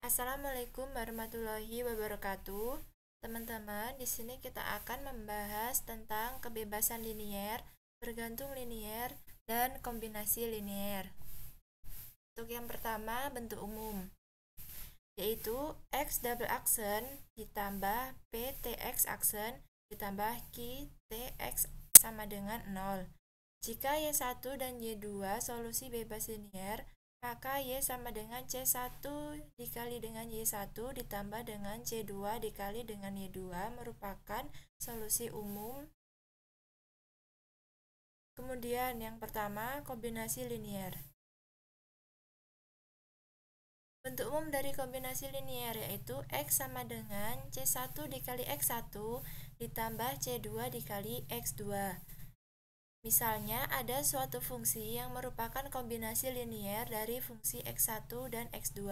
Assalamualaikum warahmatullahi wabarakatuh. Teman-teman, di sini kita akan membahas tentang kebebasan linier, bergantung linier, dan kombinasi linier. Untuk yang pertama, bentuk umum, yaitu X double aksen ditambah PTX aksen ditambah QTX sama dengan 0. Jika Y1 dan Y2 solusi bebas linier, maka Y sama dengan C1 dikali dengan Y1 ditambah dengan C2 dikali dengan Y2 merupakan solusi umum. Kemudian yang pertama, kombinasi linier. Bentuk umum dari kombinasi linier yaitu X sama dengan C1 dikali X1 ditambah C2 dikali X2. Misalnya, ada suatu fungsi yang merupakan kombinasi linier dari fungsi X1 dan X2.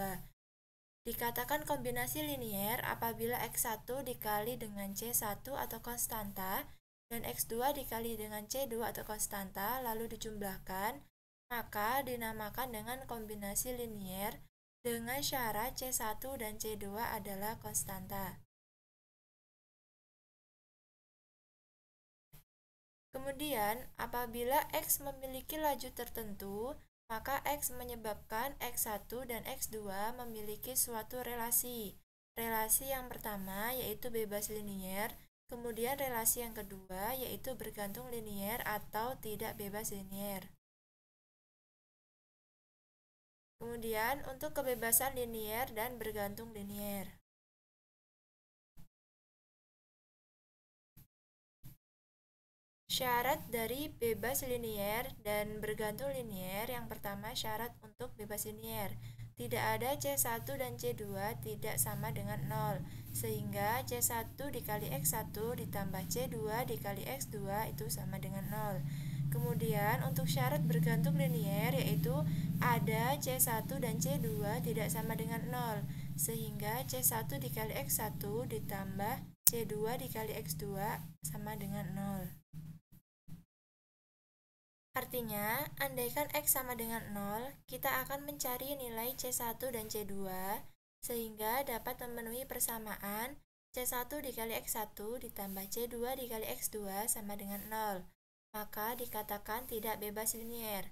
Dikatakan kombinasi linier apabila X1 dikali dengan C1 atau konstanta dan X2 dikali dengan C2 atau konstanta lalu dijumlahkan, maka dinamakan dengan kombinasi linier dengan syarat C1 dan C2 adalah konstanta. Kemudian, apabila X memiliki laju tertentu, maka X menyebabkan X1 dan X2 memiliki suatu relasi. Relasi yang pertama yaitu bebas linier, kemudian relasi yang kedua yaitu bergantung linier atau tidak bebas linier. Kemudian, untuk kebebasan linier dan bergantung linier. Syarat dari bebas linier dan bergantung linier. Yang pertama, syarat untuk bebas linier. Tidak ada C1 dan C2 tidak sama dengan 0, sehingga C1 dikali X1 ditambah C2 dikali X2 itu sama dengan 0. Kemudian, untuk syarat bergantung linier yaitu ada C1 dan C2 tidak sama dengan 0, sehingga C1 dikali X1 ditambah C2 dikali X2 sama dengan 0. Artinya, andaikan X sama dengan 0, kita akan mencari nilai C1 dan C2, sehingga dapat memenuhi persamaan C1 dikali X1 ditambah C2 dikali X2 sama dengan 0. Maka dikatakan tidak bebas linier.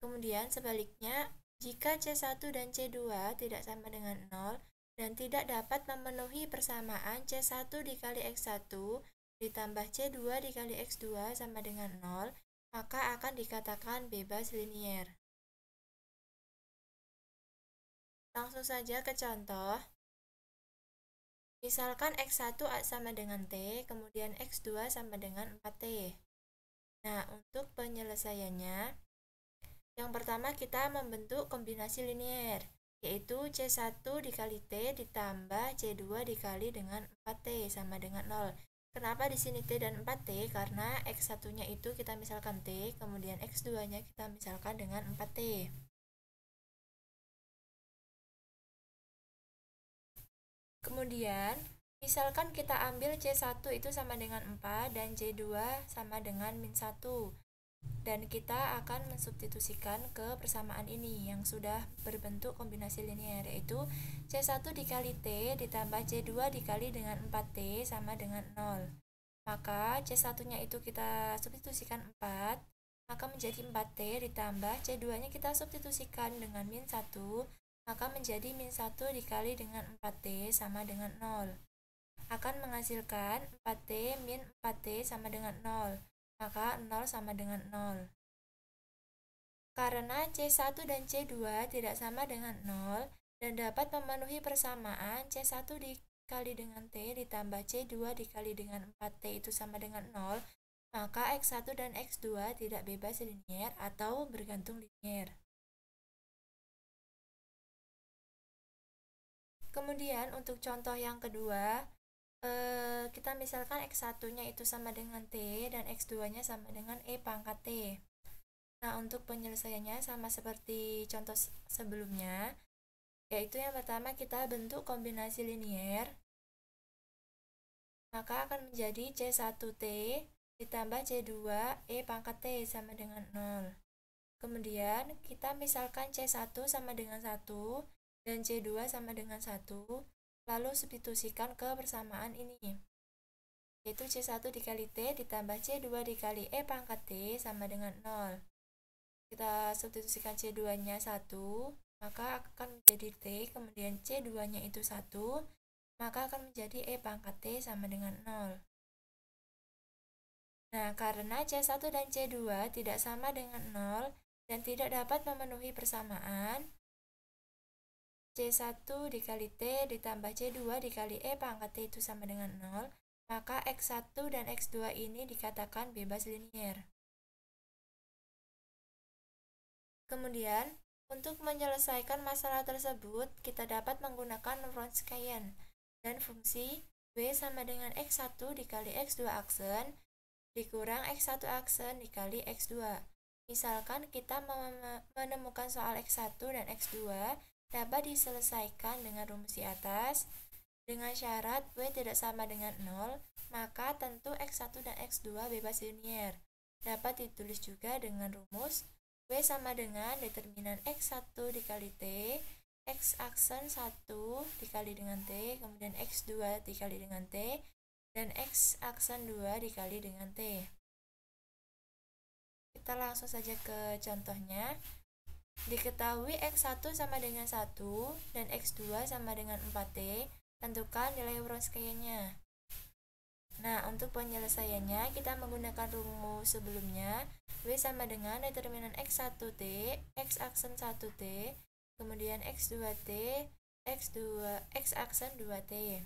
Kemudian sebaliknya, jika C1 dan C2 tidak sama dengan 0 dan tidak dapat memenuhi persamaan C1 dikali X1 ditambah C2 dikali X2 sama dengan 0, maka akan dikatakan bebas linier. Langsung saja ke contoh. Misalkan X1 sama dengan T, kemudian X2 sama dengan 4T. Nah, untuk penyelesaiannya, yang pertama kita membentuk kombinasi linier, yaitu C1 dikali T ditambah C2 dikali dengan 4T sama dengan 0. Kenapa di sini T dan 4T? Karena X1-nya itu kita misalkan T, kemudian X2-nya kita misalkan dengan 4T. Kemudian, misalkan kita ambil C1 itu sama dengan 4 dan C2 sama dengan min 1. Dan kita akan mensubstitusikan ke persamaan ini yang sudah berbentuk kombinasi linier, yaitu C1 dikali T ditambah C2 dikali dengan 4T sama dengan 0. Maka C1-nya itu kita substitusikan 4, maka menjadi 4T ditambah C2-nya kita substitusikan dengan min 1, maka menjadi min 1 dikali dengan 4T sama dengan 0. Akan menghasilkan 4T min 4T sama dengan 0. Maka 0 sama dengan 0. Karena C1 dan C2 tidak sama dengan 0 dan dapat memenuhi persamaan C1 dikali dengan T ditambah C2 dikali dengan 4T itu sama dengan 0, maka X1 dan X2 tidak bebas linier atau bergantung linier. Kemudian untuk contoh yang kedua, kita misalkan X1-nya itu sama dengan T dan X2-nya sama dengan E pangkat T. Nah, untuk penyelesaiannya sama seperti contoh sebelumnya, yaitu yang pertama kita bentuk kombinasi linier, maka akan menjadi C1T ditambah C2 E pangkat T sama dengan 0. Kemudian kita misalkan C1 sama dengan 1 dan C2 sama dengan 1, lalu substitusikan ke persamaan ini, yaitu C1 dikali T ditambah C2 dikali E pangkat T sama dengan 0. Kita substitusikan C2-nya 1, maka akan menjadi T, kemudian C2-nya itu 1, maka akan menjadi E pangkat T sama dengan 0. Nah, karena C1 dan C2 tidak sama dengan 0 dan tidak dapat memenuhi persamaan, C1 dikali T ditambah C2 dikali E pangkat T itu sama dengan 0, maka X1 dan X2 ini dikatakan bebas linier. Kemudian, untuk menyelesaikan masalah tersebut, kita dapat menggunakan Wronskian dan fungsi W sama dengan X1 dikali X2 aksen dikurang X1 aksen dikali X2. Misalkan kita menemukan soal X1 dan X2 dapat diselesaikan dengan rumus di atas. Dengan syarat W tidak sama dengan 0, maka tentu X1 dan X2 bebas linier. Dapat ditulis juga dengan rumus W sama dengan determinan X1 dikali T, X aksen 1 dikali dengan T, kemudian X2 dikali dengan T, dan X aksen 2 dikali dengan T. Kita langsung saja ke contohnya. Diketahui X1 sama dengan 1 dan X2 sama dengan 4T, tentukan nilai Wronskian-nya. Nah, untuk penyelesaiannya kita menggunakan rumus sebelumnya. W sama dengan determinan X1T, X aksen 1T, kemudian X2T, X aksen 2T.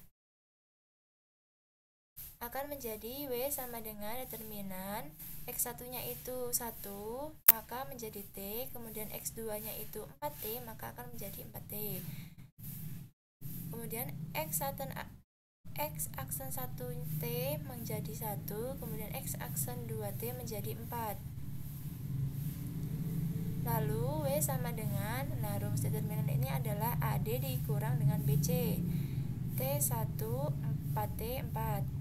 Akan menjadi W sama dengan determinan X1-nya itu 1, maka menjadi T, kemudian X2-nya itu 4T, maka akan menjadi 4T. Kemudian X aksen 1T menjadi 1, kemudian X aksen 2T menjadi 4. Lalu W sama dengan, rumus determinan ini adalah AD dikurang dengan BC. T1 4T 4.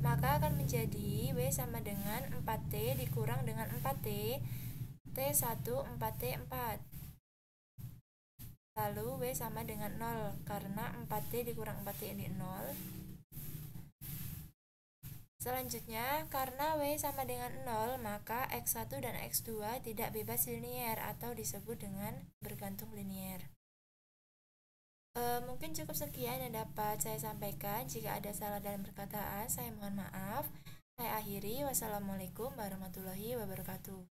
Maka akan menjadi W sama dengan 4T dikurang dengan 4T, T1 4T 4. Lalu W sama dengan 0, karena 4T dikurang 4T ini 0. Selanjutnya, karena W sama dengan 0, maka X1 dan X2 tidak bebas linier atau disebut dengan bergantung linier. Mungkin cukup sekian yang dapat saya sampaikan. Jika ada salah dalam perkataan, saya mohon maaf. Saya akhiri. Wassalamualaikum warahmatullahi wabarakatuh.